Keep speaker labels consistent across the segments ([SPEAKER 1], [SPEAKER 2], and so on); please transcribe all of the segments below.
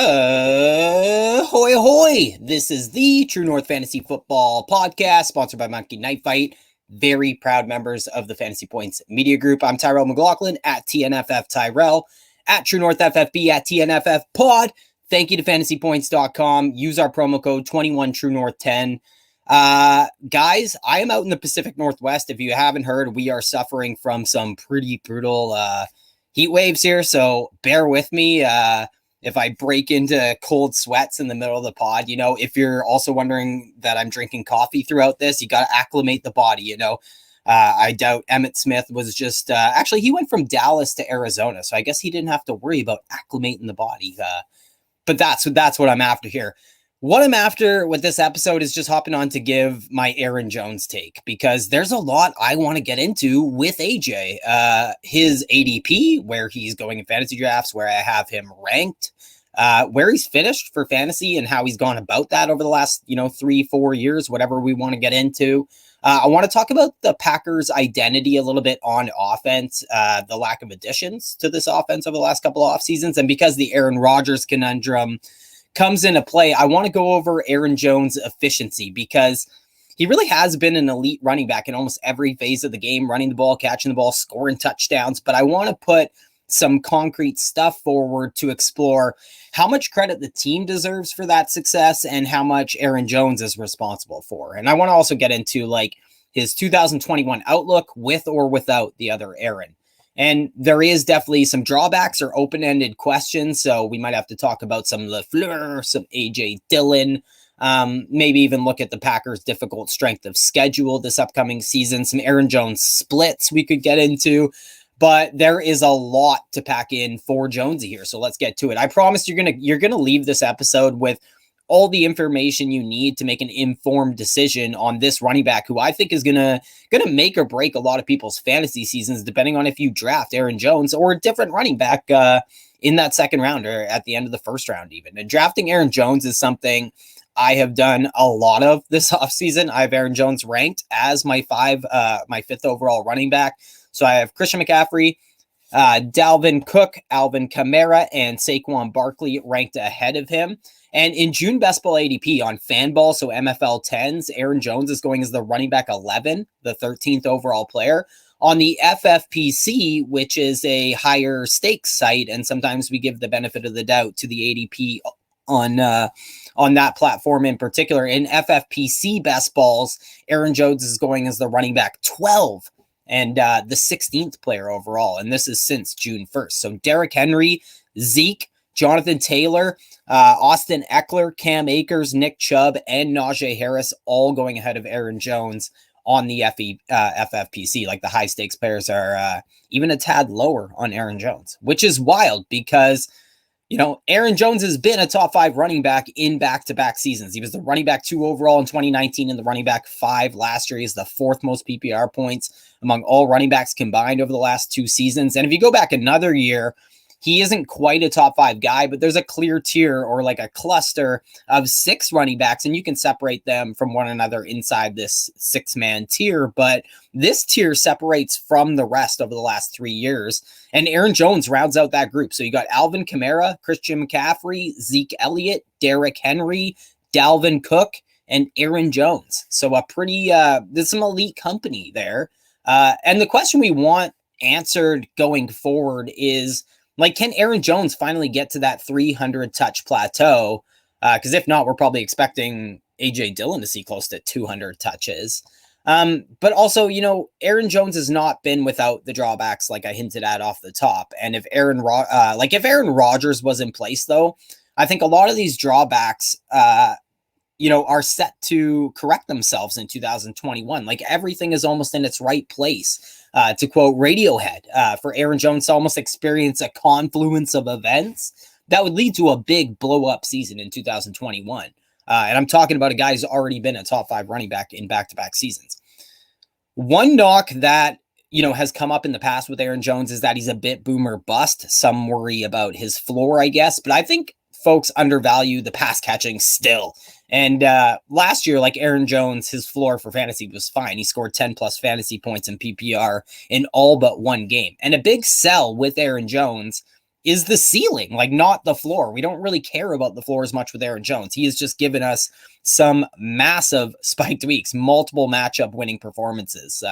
[SPEAKER 1] Hoy hoy! This is the True North Fantasy Football Podcast, sponsored by Monkey Knife Fight. Very proud members of the Fantasy Points Media Group. I'm Tyrell McLaughlin at TNFF Tyrell, at True North FFB, at TNFF Pod. Thank you to fantasypoints.com. Use our promo code 21TrueNorth10. Guys, I am out in the Pacific Northwest. If you haven't heard, we are suffering from some pretty brutal heat waves here, so bear with me. If I break into cold sweats in the middle of the pod, if you're also wondering that I'm drinking coffee throughout this, you got to acclimate the body, I doubt Emmitt Smith was just, actually, he went from Dallas to Arizona, so I guess he didn't have to worry about acclimating the body. But that's what I'm after here. What I'm after with this episode is just hopping on to give my Aaron Jones take, because there's a lot I want to get into with AJ. His ADP, where he's going in fantasy drafts, where I have him ranked, where he's finished for fantasy and how he's gone about that over the last, 3-4 years, whatever we want to get into. I want to talk about the Packers' identity a little bit on offense, the lack of additions to this offense over the last couple of off seasons. And because the Aaron Rodgers conundrum comes into play, I want to go over Aaron Jones' efficiency, because he really has been an elite running back in almost every phase of the game, running the ball, catching the ball, scoring touchdowns. But I want to put some concrete stuff forward to explore how much credit the team deserves for that success and how much Aaron Jones is responsible for. And I want to also get into his 2021 outlook with or without the other Aaron. And there is definitely some drawbacks or open-ended questions, so we might have to talk about some LaFleur, some A.J. Dillon, maybe even look at the Packers' difficult strength of schedule this upcoming season, some Aaron Jones splits we could get into, but there is a lot to pack in for Jonesy here, so let's get to it. I promise you're gonna leave this episode with all the information you need to make an informed decision on this running back, who I think is gonna make or break a lot of people's fantasy seasons, depending on if you draft Aaron Jones or a different running back in that second round or at the end of the first round even. And drafting Aaron Jones is something I have done a lot of this offseason. I have Aaron Jones ranked as my fifth overall running back. So I have Christian McCaffrey, Dalvin Cook, Alvin Kamara, and Saquon Barkley ranked ahead of him. And in June Best Ball ADP on Fanball, so MFL 10s, Aaron Jones is going as the running back 11, the 13th overall player. On the FFPC, which is a higher stakes site, and sometimes we give the benefit of the doubt to the ADP on that platform in particular. In FFPC Best Balls, Aaron Jones is going as the running back 12 and the 16th player overall. And this is since June 1st. So Derrick Henry, Zeke, Jonathan Taylor, Austin Eckler, Cam Akers, Nick Chubb, and Najee Harris all going ahead of Aaron Jones on the FFPC. Like the high stakes players are even a tad lower on Aaron Jones, which is wild because, Aaron Jones has been a top 5 running back in back-to-back seasons. He was the running back 2 overall in 2019 and the running back 5 last year. He's the 4th most PPR points among all running backs combined over the last 2 seasons. And if you go back another year, he isn't quite a top 5 guy, but there's a clear tier or like a cluster of 6 running backs, and you can separate them from one another inside this 6-man tier. But this tier separates from the rest over the last 3 years, and Aaron Jones rounds out that group. So you got Alvin Kamara, Christian McCaffrey, Zeke Elliott, Derrick Henry, Dalvin Cook, and Aaron Jones. So a pretty, there's some elite company there. And the question we want answered going forward is, can Aaron Jones finally get to that 300 touch plateau? Because if not, we're probably expecting A.J. Dillon to see close to 200 touches. But also, Aaron Jones has not been without the drawbacks, like I hinted at off the top. And if Aaron Rodgers was in place, though, I think a lot of these drawbacks, are set to correct themselves in 2021. Like everything is almost in its right place. To quote Radiohead, for Aaron Jones to almost experience a confluence of events that would lead to a big blow-up season in 2021. And I'm talking about a guy who's already been a top 5 running back in back-to-back seasons. One knock that, has come up in the past with Aaron Jones is that he's a bit boomer bust. Some worry about his floor, I guess, but I think folks undervalue the pass catching still. And last year, like Aaron Jones, his floor for fantasy was fine. He scored 10 plus fantasy points in PPR in all but one game. And a big sell with Aaron Jones is the ceiling, like not the floor. We don't really care about the floor as much with Aaron Jones. He has just given us some massive spiked weeks, multiple matchup winning performances.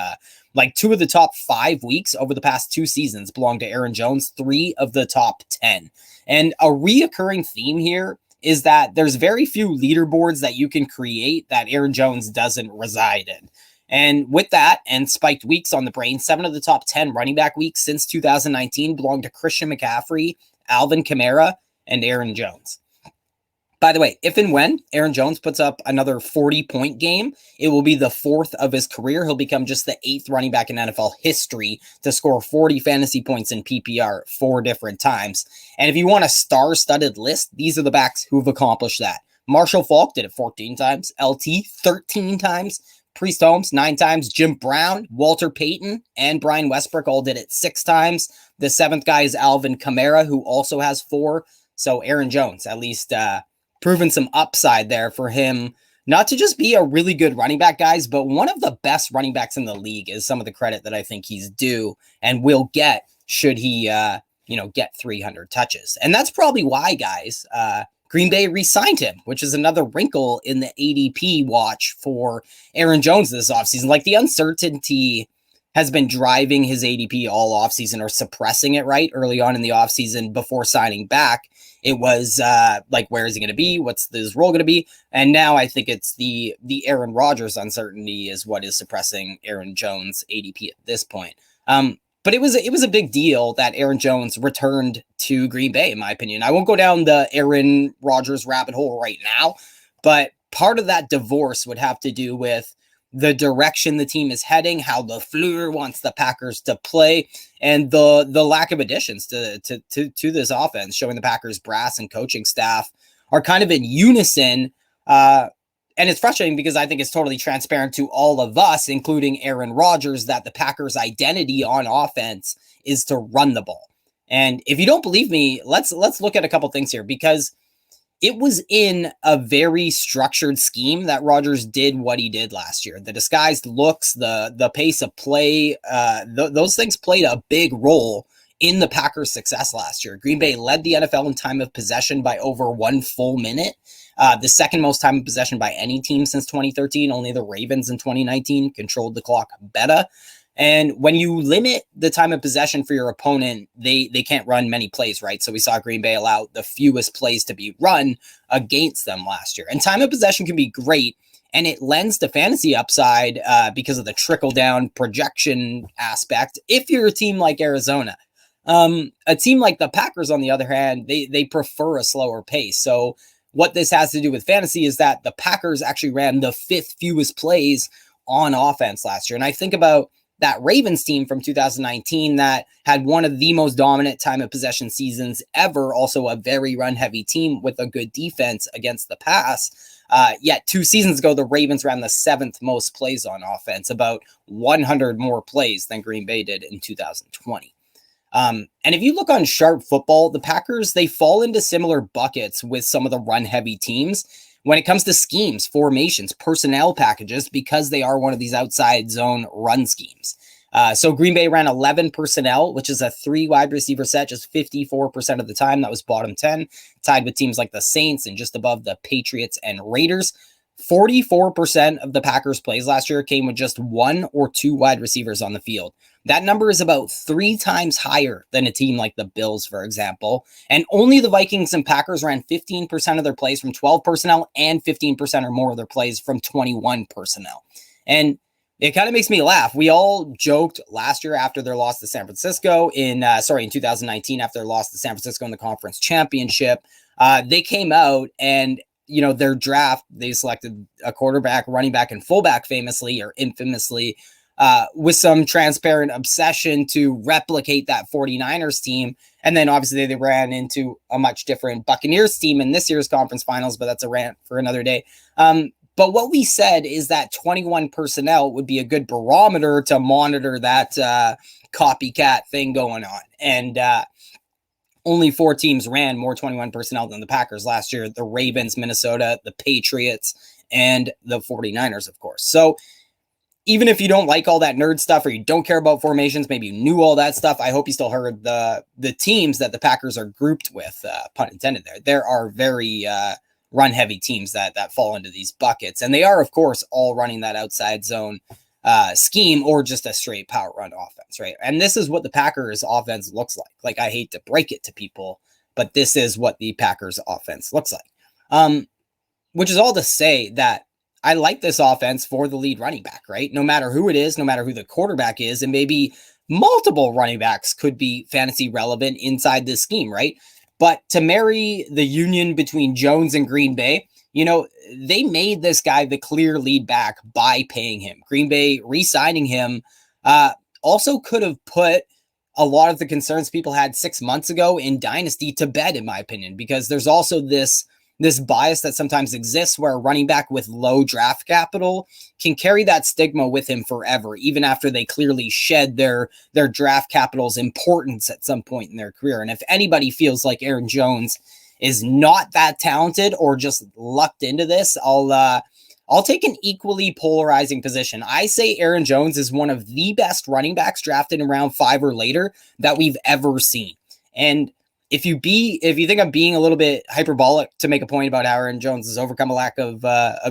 [SPEAKER 1] Like 2 of the top 5 weeks over the past 2 seasons belong to Aaron Jones, 3 of the top 10. And a reoccurring theme here is that there's very few leaderboards that you can create that Aaron Jones doesn't reside in. And with that and spiked weeks on the brain, 7 of the top 10 running back weeks since 2019 belong to Christian McCaffrey, Alvin Kamara, and Aaron Jones. By the way, if and when Aaron Jones puts up another 40-point game, it will be the 4th of his career. He'll become just the 8th running back in NFL history to score 40 fantasy points in PPR 4 different times. And if you want a star-studded list, these are the backs who've accomplished that. Marshall Faulk did it 14 times, LT 13 times, Priest Holmes 9 times, Jim Brown, Walter Payton, and Brian Westbrook all did it 6 times. The 7th guy is Alvin Kamara, who also has 4. So Aaron Jones, at least proven some upside there for him, not to just be a really good running back, guys, but one of the best running backs in the league is some of the credit that I think he's due and will get should he, get 300 touches. And that's probably why, guys, Green Bay re-signed him, which is another wrinkle in the ADP watch for Aaron Jones this offseason. Like the uncertainty has been driving his ADP all offseason or suppressing it right early on in the offseason before signing back. It was like, where is he going to be? What's his role going to be? And now I think it's the Aaron Rodgers uncertainty is what is suppressing Aaron Jones' ADP at this point. But it was a big deal that Aaron Jones returned to Green Bay, in my opinion. I won't go down the Aaron Rodgers rabbit hole right now, but part of that divorce would have to do with the direction the team is heading, how LaFleur wants the Packers to play, and the lack of additions to this offense, showing the Packers brass and coaching staff are kind of in unison. And it's frustrating because I think it's totally transparent to all of us, including Aaron Rodgers, that the Packers' identity on offense is to run the ball. And if you don't believe me, let's look at a couple things here, because it was in a very structured scheme that Rodgers did what he did last year. The disguised looks, the pace of play, those things played a big role in the Packers' success last year. Green Bay led the NFL in time of possession by over 1 full minute. The second most time of possession by any team since 2013. Only the Ravens in 2019 controlled the clock better. And when you limit the time of possession for your opponent, they can't run many plays, right? So we saw Green Bay allow the fewest plays to be run against them last year. And time of possession can be great, and it lends to fantasy upside because of the trickle-down projection aspect if you're a team like Arizona. A team like the Packers, on the other hand, they prefer a slower pace. So what this has to do with fantasy is that the Packers actually ran the 5th fewest plays on offense last year. And I think about that Ravens team from 2019 that had one of the most dominant time of possession seasons ever, also a very run-heavy team with a good defense against the pass. Yet 2 seasons ago, the Ravens ran the 7th most plays on offense, about 100 more plays than Green Bay did in 2020. And if you look on Sharp Football, the Packers, they fall into similar buckets with some of the run-heavy teams when it comes to schemes, formations, personnel packages, because they are one of these outside zone run schemes. So Green Bay ran 11 personnel, which is a 3 wide receiver set, just 54% of the time. That was bottom 10, tied with teams like the Saints and just above the Patriots and Raiders. 44% of the Packers' plays last year came with just 1 or 2 wide receivers on the field. That number is about 3 times higher than a team like the Bills, for example. And only the Vikings and Packers ran 15% of their plays from 12 personnel and 15% or more of their plays from 21 personnel. And it kind of makes me laugh. We all joked last year after their loss to San Francisco in 2019, after their loss to San Francisco in the conference championship. They came out and their draft, they selected a quarterback, running back, and fullback famously or infamously with some transparent obsession to replicate that 49ers team. And then obviously they ran into a much different Buccaneers team in this year's conference finals, but that's a rant for another day. But what we said is that 21 personnel would be a good barometer to monitor that copycat thing going on. And only 4 teams ran more 21 personnel than the Packers last year: the Ravens, Minnesota, the Patriots, and the 49ers, of course. So even if you don't like all that nerd stuff or you don't care about formations, maybe you knew all that stuff, I hope you still heard the teams that the Packers are grouped with, pun intended there. There are very run-heavy teams that fall into these buckets. And they are, of course, all running that outside zone scheme or just a straight power run offense, right? And this is what the Packers offense looks like. Like, I hate to break it to people, but this is what the Packers offense looks like. Which is all to say that I like this offense for the lead running back, right? No matter who it is, no matter who the quarterback is, and maybe multiple running backs could be fantasy relevant inside this scheme, right? But to marry the union between Jones and Green Bay, they made this guy the clear lead back by paying him. Green Bay re-signing him also could have put a lot of the concerns people had 6 months ago in Dynasty to bed, in my opinion, because there's also this bias that sometimes exists where a running back with low draft capital can carry that stigma with him forever, even after they clearly shed their draft capital's importance at some point in their career. And if anybody feels like Aaron Jones is not that talented or just lucked into this, I'll take an equally polarizing position. I say Aaron Jones is one of the best running backs drafted in round 5 or later that we've ever seen. And if you think I'm being a little bit hyperbolic to make a point about how Aaron Jones has overcome a lack of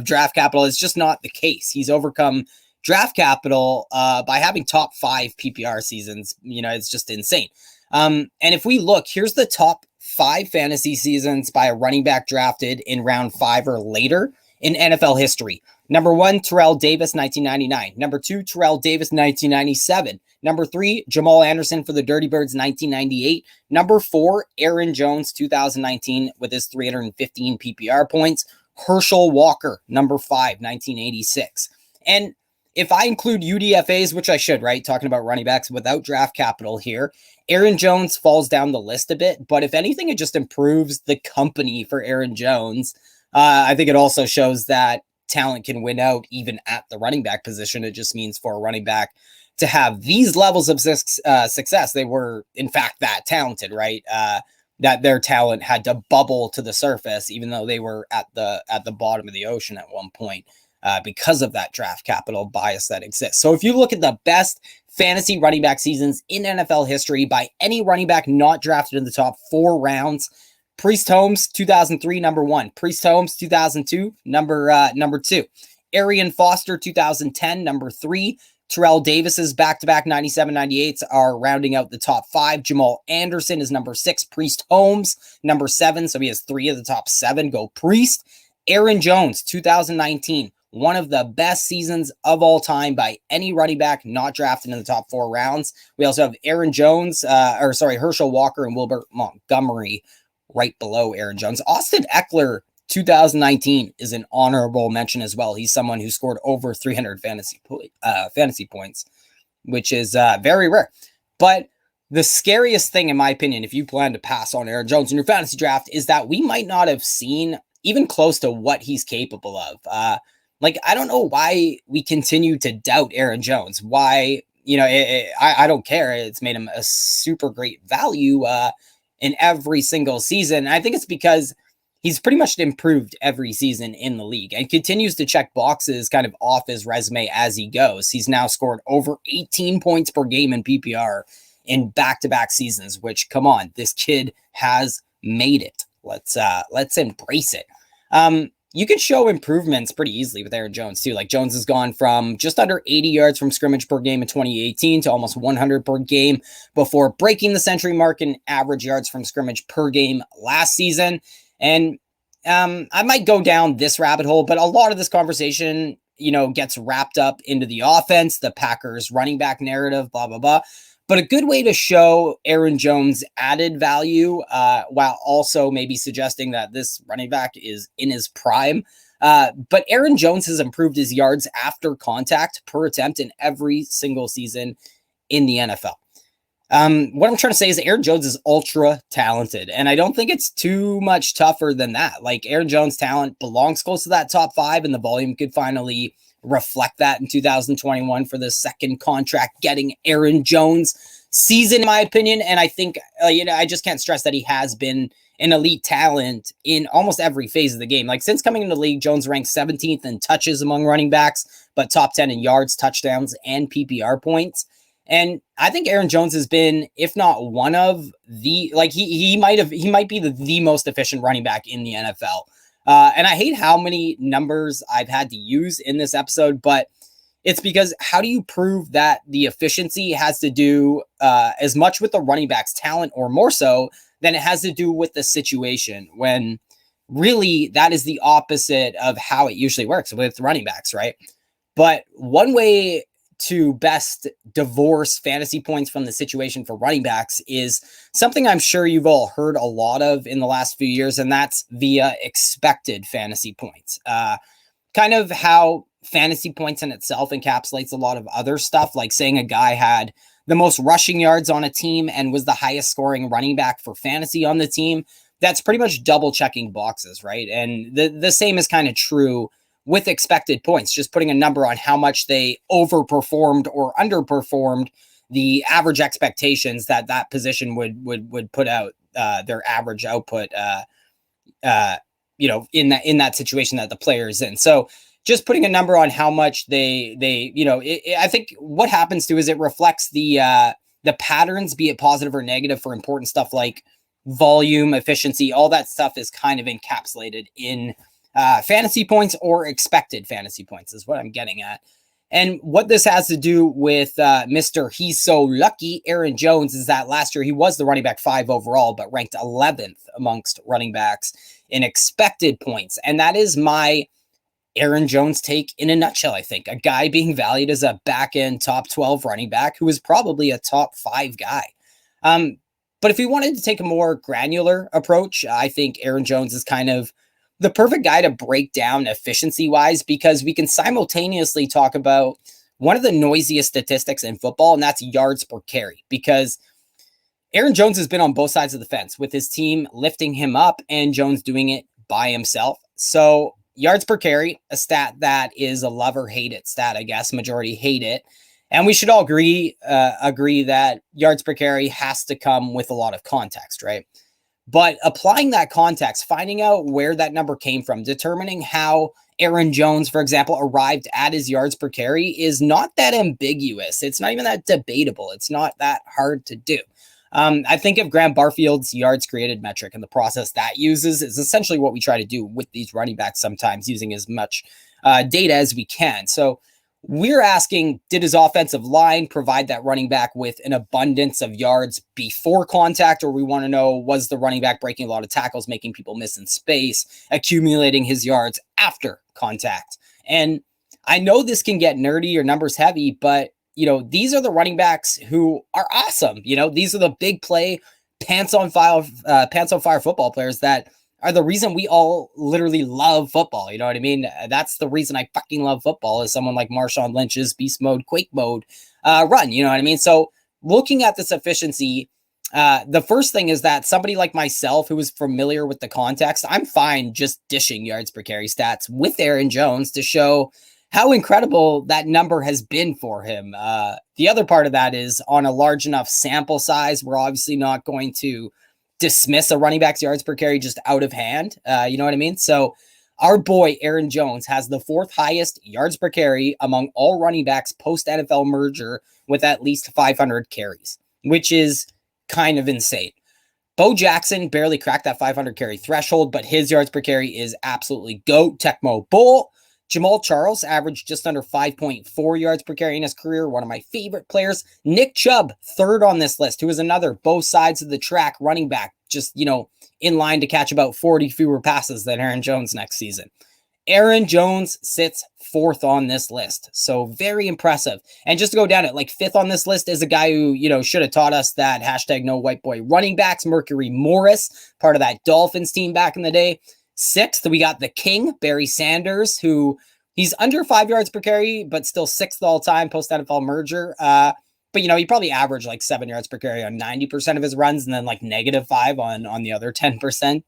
[SPEAKER 1] draft capital, it's just not the case. He's overcome draft capital by having top 5 PPR seasons. It's just insane. And if we look, here's the top 5 fantasy seasons by a running back drafted in round 5 or later in NFL history. Number 1, Terrell Davis, 1999. Number 2, Terrell Davis, 1997. Number 3, Jamaal Anderson for the Dirty Birds, 1998. Number 4, Aaron Jones, 2019, with his 315 PPR points. Herschel Walker, number 5, 1986. And if I include UDFAs, which I should, right? Talking about running backs without draft capital here, Aaron Jones falls down the list a bit. But if anything, it just improves the company for Aaron Jones. I think it also shows that talent can win out even at the running back position. It just means for a running back to have these levels of success, they were in fact that talented, right? That their talent had to bubble to the surface, even though they were at the bottom of the ocean at one point, because of that draft capital bias that exists. So if you look at the best fantasy running back seasons in NFL history by any running back not drafted in the top 4 rounds, Priest Holmes, 2003, number 1. Priest Holmes, 2002, number 2. Arian Foster, 2010, number 3. Terrell Davis's back-to-back 97-98s are rounding out the top 5. Jamaal Anderson is number 6. Priest Holmes, number 7. So he has 3 of the top 7. Go Priest. Aaron Jones, 2019. One of the best seasons of all time by any running back not drafted in the top 4 rounds. We also have Aaron Jones, Herschel Walker and Wilbert Montgomery right below Aaron Jones. Austin Eckler, 2019, is an honorable mention as well. He's someone who scored over 300 fantasy points, which is very rare. But the scariest thing, in my opinion, if you plan to pass on Aaron Jones in your fantasy draft, is that we might not have seen even close to what he's capable of. I don't know why we continue to doubt Aaron Jones. Why, I don't care. It's made him a super great value in every single season. I think it's because he's pretty much improved every season in the league and continues to check boxes kind of off his resume as he goes. He's now scored over 18 points per game in PPR in back-to-back seasons, which, come on, this kid has made it. Let's embrace it. You can show improvements pretty easily with Aaron Jones too. Like, Jones has gone from just under 80 yards from scrimmage per game in 2018 to almost 100 per game before breaking the century mark in average yards from scrimmage per game last season. And I might go down this rabbit hole, but a lot of this conversation, gets wrapped up into the offense, the Packers running back narrative, blah, blah, blah. But a good way to show Aaron Jones' added value, while also maybe suggesting that this running back is in his prime. But Aaron Jones has improved his yards after contact per attempt in every single season in the NFL. What I'm trying to say is Aaron Jones is ultra talented, and I don't think it's too much tougher than that. Like, Aaron Jones' talent belongs close to that top 5, and the volume could finally reflect that in 2021 for the second contract getting Aaron Jones. season, in my opinion. And I think, I just can't stress that he has been an elite talent in almost every phase of the game. Like since coming into the league, Jones ranked 17th in touches among running backs, but top 10 in yards, touchdowns, and PPR points. And I think Aaron Jones has been, if not one of the, like he might be the most efficient running back in the NFL. And I hate how many numbers I've had to use in this episode, but it's because how do you prove that the efficiency has to do as much with the running back's talent or more so than it has to do with the situation, when really that is the opposite of how it usually works with running backs, right? But one way to best divorce fantasy points from the situation for running backs is something I'm sure you've all heard a lot of in the last few years, and that's via expected fantasy points. Kind of how fantasy points in itself encapsulates a lot of other stuff, like saying a guy had the most rushing yards on a team and was the highest scoring running back for fantasy on the team. That's pretty much double checking boxes, right? And the same is kind of true with expected points, just putting a number on how much they overperformed or underperformed the average expectations that that position would put out their average output, in that situation that the player is in. So just putting a number on how much I think what happens to is it reflects the patterns, be it positive or negative, for important stuff like volume, efficiency, all that stuff is kind of encapsulated in fantasy points or expected fantasy points is what I'm getting at. And what this has to do with Mr. He's So Lucky, Aaron Jones, is that last year he was the running back 5 overall, but ranked 11th amongst running backs in expected points. And that is my Aaron Jones take in a nutshell. I think a guy being valued as a back end top 12 running back who is probably a top 5 guy. But if we wanted to take a more granular approach, I think Aaron Jones is kind of the perfect guy to break down efficiency wise, because we can simultaneously talk about one of the noisiest statistics in football, and that's yards per carry, because Aaron Jones has been on both sides of the fence with his team lifting him up and Jones doing it by himself. So yards per carry, a stat that is a love or hate it stat, I guess. Majority hate it. And we should all agree that yards per carry has to come with a lot of context, right? But applying that context, finding out where that number came from, determining how Aaron Jones, for example, arrived at his yards per carry is not that ambiguous. It's not even that debatable. It's not that hard to do. I think of Graham Barfield's yards created metric, and the process that uses is essentially what we try to do with these running backs sometimes, using as much data as we can. So we're asking, did his offensive line provide that running back with an abundance of yards before contact? Or we want to know, was the running back breaking a lot of tackles, making people miss in space, accumulating his yards after contact? And I know this can get nerdy or numbers heavy, but these are the running backs who are awesome. These are the big play, pants on fire football players that are the reason we all literally love football. You know what I mean? That's the reason I fucking love football, is someone like Marshawn Lynch's beast mode, quake mode run. You know what I mean? So looking at this efficiency, the first thing is that somebody like myself who is familiar with the context, I'm fine just dishing yards per carry stats with Aaron Jones to show how incredible that number has been for him. The other part of that is, on a large enough sample size, we're obviously not going to dismiss a running back's yards per carry just out of hand. You know what I mean? So our boy Aaron Jones has the 4th highest yards per carry among all running backs post NFL merger, with at least 500 carries, which is kind of insane. Bo Jackson barely cracked that 500 carry threshold, but his yards per carry is absolutely GOAT. Tecmo Bowl. Jamaal Charles averaged just under 5.4 yards per carry in his career, one of my favorite players. Nick Chubb, 3rd on this list, who is another both sides of the track running back, just, in line to catch about 40 fewer passes than Aaron Jones next season. Aaron Jones sits 4th on this list, so very impressive. And just to go down it, like 5th on this list is a guy who, should have taught us that hashtag no white boy running backs, Mercury Morris, part of that Dolphins team back in the day. 6th, we got the King, Barry Sanders, who he's under 5 yards per carry, but still 6th all time post NFL merger. But he probably averaged like 7 yards per carry on 90% of his runs, and then like -5 on the other 10%.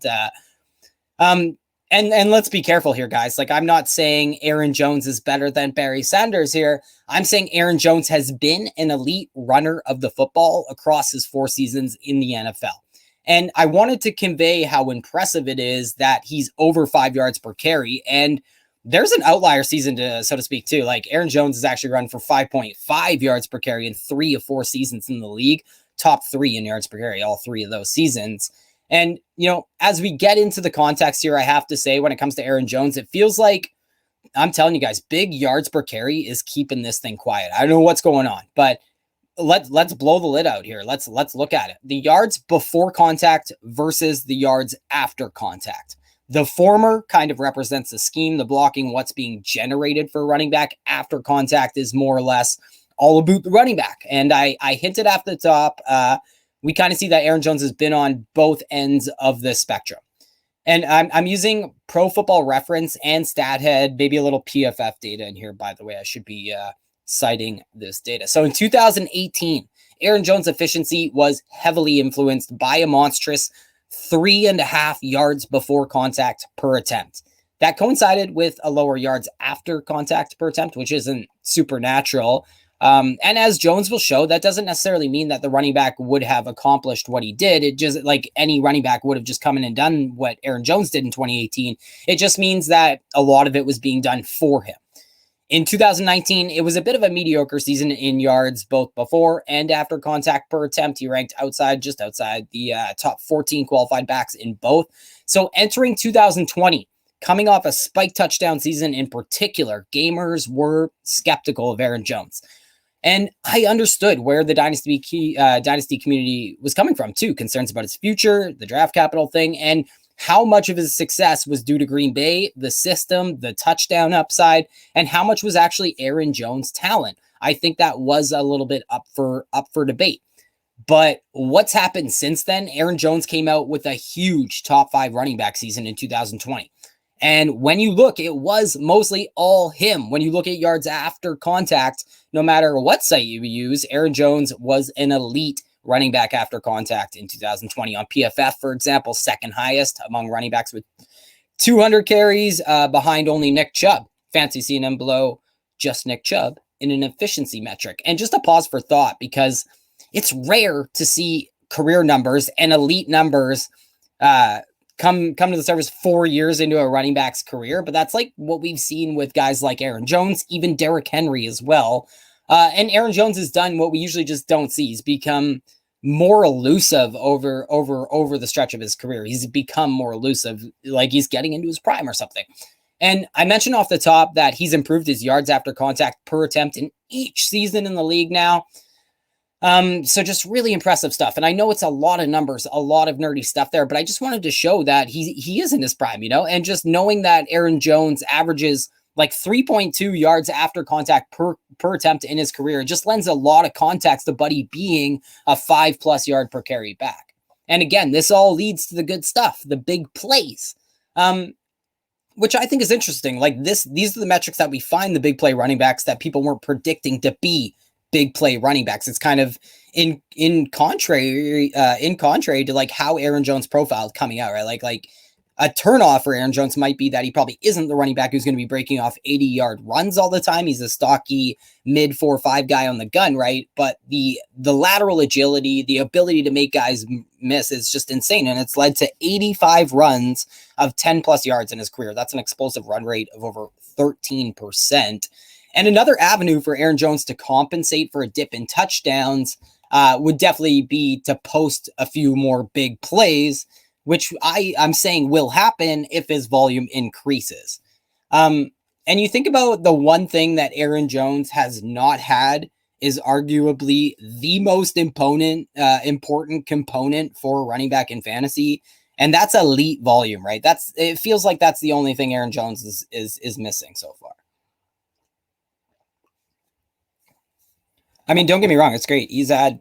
[SPEAKER 1] And let's be careful here, guys. Like, I'm not saying Aaron Jones is better than Barry Sanders here. I'm saying Aaron Jones has been an elite runner of the football across his 4 seasons in the NFL. And I wanted to convey how impressive it is that he's over 5 yards per carry. And there's an outlier season, so to speak, too. Like, Aaron Jones has actually run for 5.5 yards per carry in 3 of 4 seasons in the league. Top 3 in yards per carry, all 3 of those seasons. And, as we get into the context here, I have to say, when it comes to Aaron Jones, it feels like, I'm telling you guys, big yards per carry is keeping this thing quiet. I don't know what's going on, but let's blow the lid out here. Let's look at it. The yards before contact versus the yards after contact. The former kind of represents the scheme, the blocking, what's being generated for a running back. After contact is more or less all about the running back. And I hinted at the top, we kind of see that Aaron Jones has been on both ends of the spectrum. And I'm using Pro Football Reference and StatHead, maybe a little PFF data in here, by the way. I should be citing this data. So in 2018, Aaron Jones' efficiency was heavily influenced by a monstrous 3.5 yards before contact per attempt. That coincided with a lower yards after contact per attempt, which isn't supernatural. And as Jones will show, that doesn't necessarily mean that the running back would have accomplished what he did. It just, like any running back would have just come in and done what Aaron Jones did in 2018. It just means that a lot of it was being done for him. In 2019, it was a bit of a mediocre season in yards, both before and after contact per attempt. He ranked just outside the top 14 qualified backs in both. So entering 2020, coming off a spike touchdown season in particular, gamers were skeptical of Aaron Jones. And I understood where the dynasty community was coming from, too. Concerns about his future, the draft capital thing, and how much of his success was due to Green Bay, the system, the touchdown upside, and how much was actually Aaron Jones' talent. I think that was a little bit up for debate. But what's happened since then? Aaron Jones came out with a huge top 5 running back season in 2020. And when you look, it was mostly all him. When you look at yards after contact, no matter what site you use, Aaron Jones was an elite running back after contact in 2020. On PFF, for example, second highest among running backs with 200 carries, behind only Nick Chubb. Fancy seeing him below just Nick Chubb in an efficiency metric. And just a pause for thought, because it's rare to see career numbers and elite numbers come to the surface 4 years into a running back's career, but that's like what we've seen with guys like Aaron Jones, even Derrick Henry as well. And Aaron Jones has done what we usually just don't see. He's become more elusive over the stretch of his career. He's become more elusive, like he's getting into his prime or something. And I mentioned off the top that he's improved his yards after contact per attempt in each season in the league now. So just really impressive stuff. And I know it's a lot of numbers, a lot of nerdy stuff there, but I just wanted to show that he is in his prime, and just knowing that Aaron Jones averages like 3.2 yards after contact per attempt in his career just lends a lot of context to Buddy being a 5+ yard per carry back. And again, this all leads to the good stuff, the big plays, which I think is interesting. Like these are the metrics that we find the big play running backs that people weren't predicting to be big play running backs. It's kind of in contrary to like how Aaron Jones profiled coming out, right? Like a turnoff for Aaron Jones might be that he probably isn't the running back who's going to be breaking off 80-yard runs all the time. He's a stocky mid 4-5 guy on the gun, right? But the lateral agility, the ability to make guys miss is just insane. And it's led to 85 runs of 10+ yards in his career. That's an explosive run rate of over 13%. And another avenue for Aaron Jones to compensate for a dip in touchdowns would definitely be to post a few more big plays, which I'm saying will happen if his volume increases. And you think about the one thing that Aaron Jones has not had is arguably the most important component for a running back in fantasy, and that's elite volume, right? It feels like that's the only thing Aaron Jones is missing so far. I mean, don't get me wrong, it's great. He's had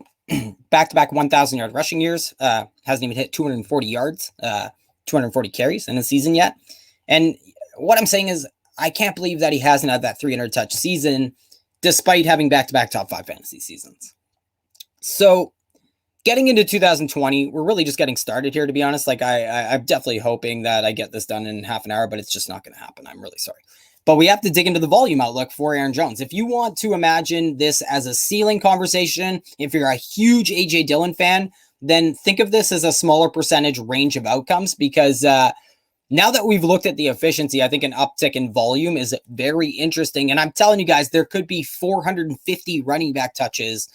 [SPEAKER 1] back-to-back 1,000-yard rushing years, hasn't even hit 240 yards, 240 carries in a season yet. And what I'm saying is I can't believe that he hasn't had that 300-touch season despite having back-to-back top 5 fantasy seasons. So getting into 2020, we're really just getting started here, to be honest. Like I'm definitely hoping that I get this done in half an hour, but it's just not going to happen. I'm really sorry. But we have to dig into the volume outlook for Aaron Jones. If you want to imagine this as a ceiling conversation, if you're a huge A.J. Dillon fan, then think of this as a smaller percentage range of outcomes, because now that we've looked at the efficiency, I think an uptick in volume is very interesting. And I'm telling you guys, there could be 450 running back touches.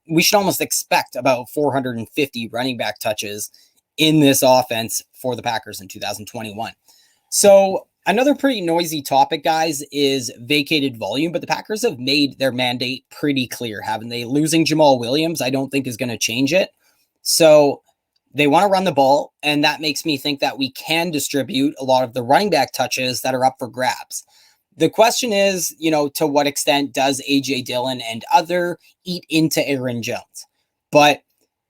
[SPEAKER 1] We should almost expect about 450 running back touches in this offense for the Packers in 2021. So another pretty noisy topic, guys, is vacated volume, but the Packers have made their mandate pretty clear, haven't they? Losing Jamaal Williams, I don't think is going to change it. So they want to run the ball, and that makes me think that we can distribute a lot of the running back touches that are up for grabs. The question is, to what extent does A.J. Dillon and other eat into Aaron Jones? But,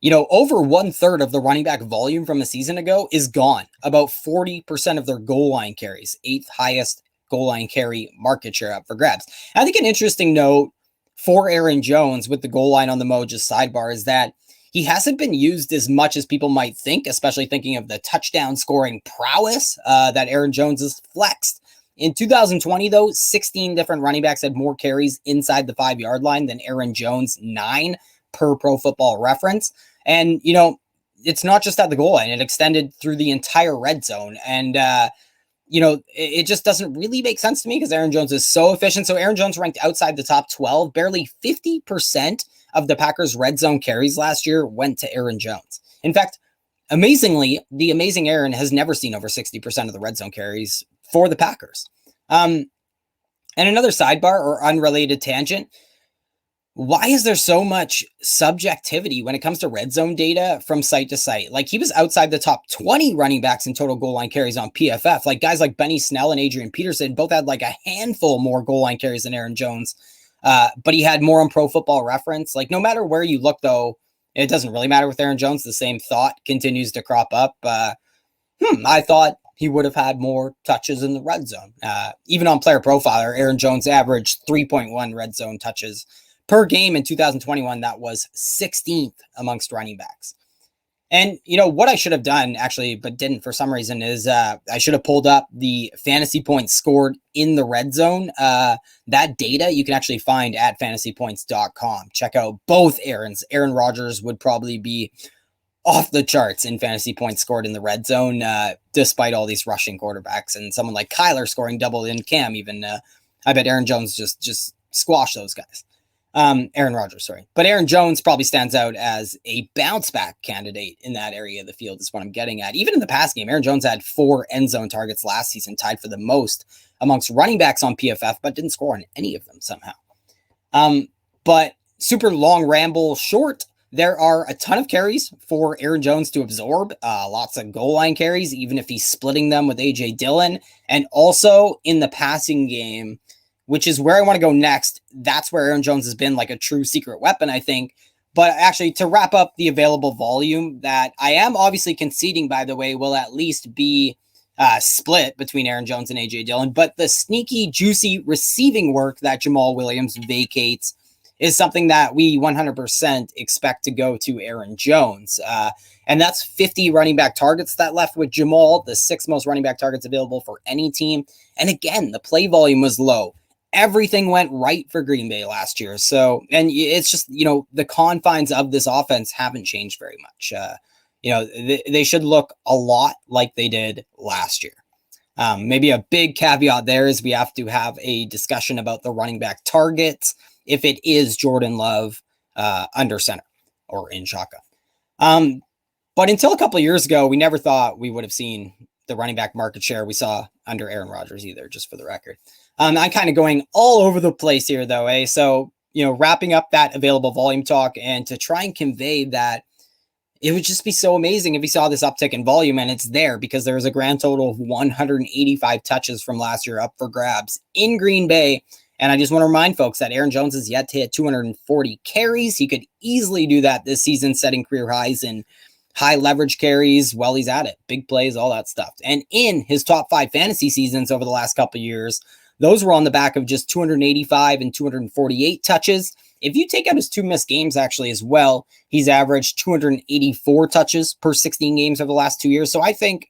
[SPEAKER 1] over 1/3 of the running back volume from a season ago is gone. About 40% of their goal line carries, 8th highest goal line carry market share up for grabs. And I think an interesting note for Aaron Jones with the goal line on the Moj's sidebar is that he hasn't been used as much as people might think, especially thinking of the touchdown scoring prowess that Aaron Jones has flexed. In 2020, though, 16 different running backs had more carries inside the 5-yard line than Aaron Jones, 9 per Pro Football Reference. And, it's not just at the goal line. It extended through the entire red zone. And, it just doesn't really make sense to me because Aaron Jones is so efficient. So Aaron Jones ranked outside the top 12. Barely 50% of the Packers' red zone carries last year went to Aaron Jones. In fact, amazingly, the amazing Aaron has never seen over 60% of the red zone carries for the Packers. And another sidebar or unrelated tangent, why is there so much subjectivity when it comes to red zone data from site to site? Like, he was outside the top 20 running backs in total goal line carries on PFF. Like, guys like Benny Snell and Adrian Peterson both had like a handful more goal line carries than Aaron Jones. But he had more on Pro Football Reference. Like, no matter where you look, though, it doesn't really matter with Aaron Jones. The same thought continues to crop up. I thought he would have had more touches in the red zone. Even on Player Profiler, Aaron Jones averaged 3.1 red zone touches per game in 2021. That was 16th amongst running backs. And, what I should have done, actually, but didn't for some reason, is I should have pulled up the fantasy points scored in the red zone. That data you can actually find at fantasypoints.com. Check out both Aarons. Aaron Rodgers would probably be off the charts in fantasy points scored in the red zone, despite all these rushing quarterbacks. And someone like Kyler scoring double in Cam, even. I bet Aaron Jones just squashed those guys. Aaron Rodgers, sorry. But Aaron Jones probably stands out as a bounce back candidate in that area of the field is what I'm getting at. Even in the past game, Aaron Jones had 4 end zone targets last season, tied for the most amongst running backs on PFF, but didn't score on any of them somehow. But super long ramble short, there are a ton of carries for Aaron Jones to absorb, lots of goal line carries, even if he's splitting them with A.J. Dillon. And also in the passing game, which is where I want to go next. That's where Aaron Jones has been like a true secret weapon, I think. But actually, to wrap up the available volume that I am obviously conceding, by the way, will at least be split between Aaron Jones and A.J. Dillon. But the sneaky, juicy receiving work that Jamaal Williams vacates is something that we 100% expect to go to Aaron Jones. And that's 50 running back targets that left with Jamaal, the 6th most running back targets available for any team. And again, the play volume was low. Everything went right for Green Bay last year. So, and it's just, the confines of this offense haven't changed very much. They should look a lot like they did last year. Maybe a big caveat there is we have to have a discussion about the running back targets if it is Jordan Love under center or in shotgun. But until a couple of years ago, we never thought we would have seen the running back market share we saw under Aaron Rodgers either, just for the record. I'm kind of going all over the place here, though, eh? So, wrapping up that available volume talk and to try and convey that it would just be so amazing if we saw this uptick in volume, and it's there because there was a grand total of 185 touches from last year up for grabs in Green Bay. And I just want to remind folks that Aaron Jones has yet to hit 240 carries. He could easily do that this season, setting career highs in high leverage carries while he's at it, big plays, all that stuff. And in his top 5 fantasy seasons over the last couple of years, those were on the back of just 285 and 248 touches If you take out his 2 missed games actually as well, he's averaged 284 touches per 16 games over the last 2 years. So I think,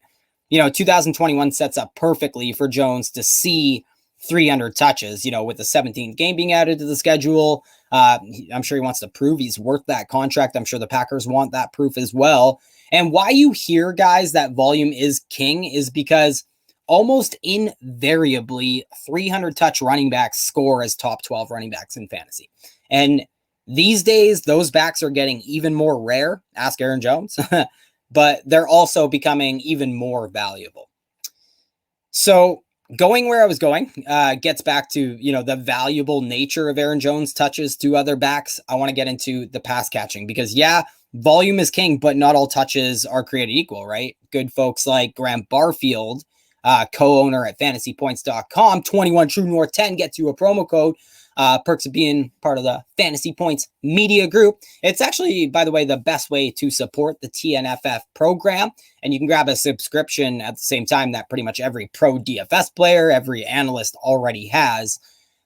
[SPEAKER 1] 2021 sets up perfectly for Jones to see 300 touches, with the 17th game being added to the schedule. I'm sure he wants to prove he's worth that contract. I'm sure the Packers want that proof as well. And why you hear, guys, that volume is king is because almost invariably 300 touch running backs score as top 12 running backs in fantasy. And these days, those backs are getting even more rare. Ask Aaron Jones. But they're also becoming even more valuable. So going where I was going gets back to, the valuable nature of Aaron Jones touches to other backs. I want to get into the pass catching because, volume is king, but not all touches are created equal, right? Good folks like Graham Barfield, co-owner at fantasypoints.com, 21 True North 10 gets you a promo code. Perks of being part of the Fantasy Points media group. It's actually, by the way, the best way to support the TNFF program. And you can grab a subscription at the same time that pretty much every pro DFS player, every analyst already has.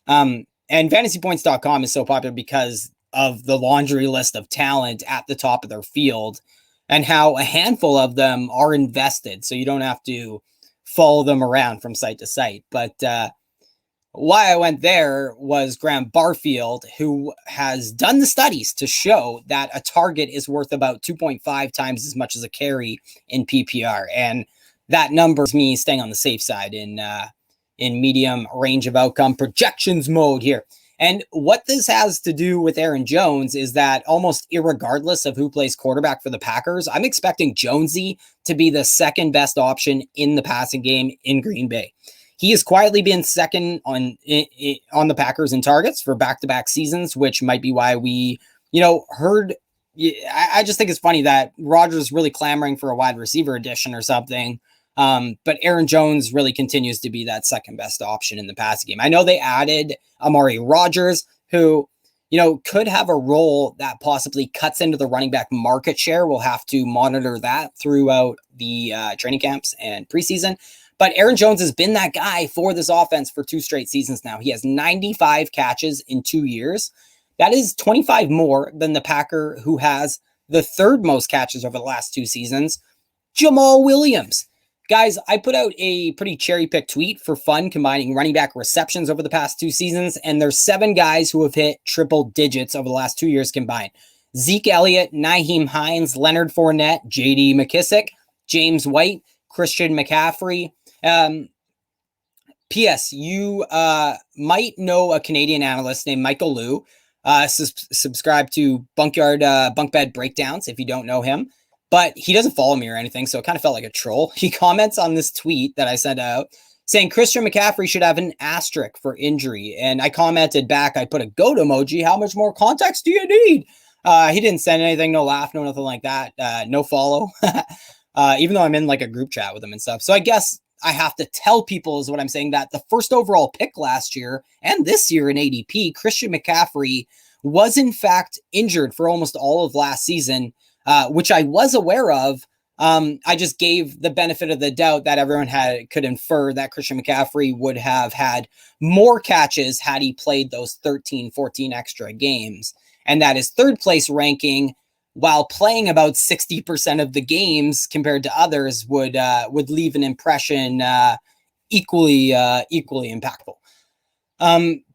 [SPEAKER 1] And fantasypoints.com is so popular because of the laundry list of talent at the top of their field and how a handful of them are invested. So you don't have to follow them around from site to site. But why I went there was Graham Barfield, who has done the studies to show that a target is worth about 2.5 times as much as a carry in PPR. And that number is me staying on the safe side in medium range of outcome projections mode here. And what this has to do with Aaron Jones is that almost irregardless of who plays quarterback for the Packers, I'm expecting Jonesy to be the second best option in the passing game in Green Bay. He has quietly been second on the Packers in targets for back-to-back seasons, which might be why we, heard. I just think it's funny that Rodgers is really clamoring for a wide receiver addition or something. But Aaron Jones really continues to be that second best option in the passing game. I know they added Amari Rodgers, who, could have a role that possibly cuts into the running back market share. We'll have to monitor that throughout the training camps and preseason. But Aaron Jones has been that guy for this offense for 2 straight seasons now. He has 95 catches in 2 years. That is 25 more than the Packer who has the 3rd most catches over the last 2 seasons, Jamaal Williams. Guys, I put out a pretty cherry-picked tweet for fun combining running back receptions over the past 2 seasons, and there's 7 guys who have hit triple digits over the last 2 years combined. Zeke Elliott, Nyheim Hines, Leonard Fournette, J.D. McKissick, James White, Christian McCaffrey. P.S. You might know a Canadian analyst named Michael Liu. Subscribe to Bunk Bed Breakdowns if you don't know him. But he doesn't follow me or anything, so it kind of felt like a troll. He comments on this tweet that I sent out saying Christian McCaffrey should have an asterisk for injury. And I commented back, I put a goat emoji. How much more context do you need? He didn't send anything, no laugh, no nothing like that. No follow, even though I'm in like a group chat with him and stuff. So I guess I have to tell people is what I'm saying, that the first overall pick last year and this year in ADP, Christian McCaffrey was in fact injured for almost all of last season. Which I was aware of. I just gave the benefit of the doubt that everyone could infer that Christian McCaffrey would have had more catches had he played those 13, 14 extra games. And that his 3rd place ranking, while playing about 60% of the games compared to others, would leave an impression equally impactful.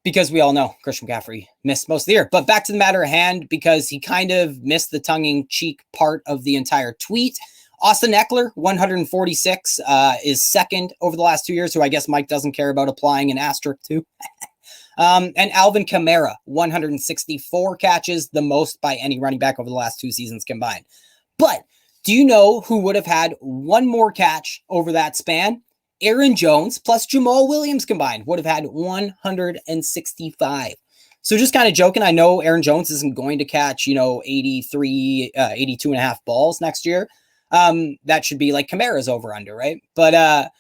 [SPEAKER 1] Because we all know Christian McCaffrey missed most of the year. But back to the matter at hand, because he kind of missed the tongue-in-cheek part of the entire tweet. Austin Eckler, 146, is second over the last 2 years, who I guess Mike doesn't care about applying an asterisk to. And Alvin Kamara, 164 catches, the most by any running back over the last 2 seasons combined. But do you know who would have had one more catch over that span? Aaron Jones plus Jamaal Williams combined would have had 165. So just kind of joking. I know Aaron Jones isn't going to catch, 82 and a half balls next year. That should be like Kamara's over under, right? But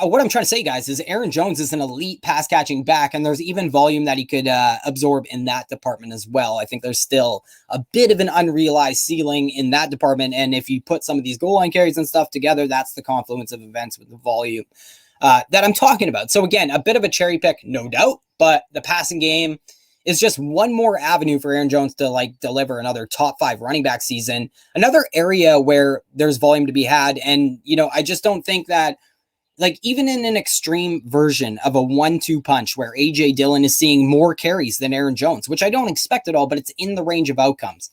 [SPEAKER 1] what I'm trying to say, guys, is Aaron Jones is an elite pass catching back, and there's even volume that he could absorb in that department as well. I think there's still a bit of an unrealized ceiling in that department. And if you put some of these goal line carries and stuff together, that's the confluence of events with the volume that I'm talking about. So again, a bit of a cherry pick, no doubt, but the passing game is just one more avenue for Aaron Jones to like deliver another top 5 running back season, another area where there's volume to be had. And, I just don't think that, like, even in an extreme version of a 1-2 punch where AJ Dillon is seeing more carries than Aaron Jones, which I don't expect at all, but it's in the range of outcomes.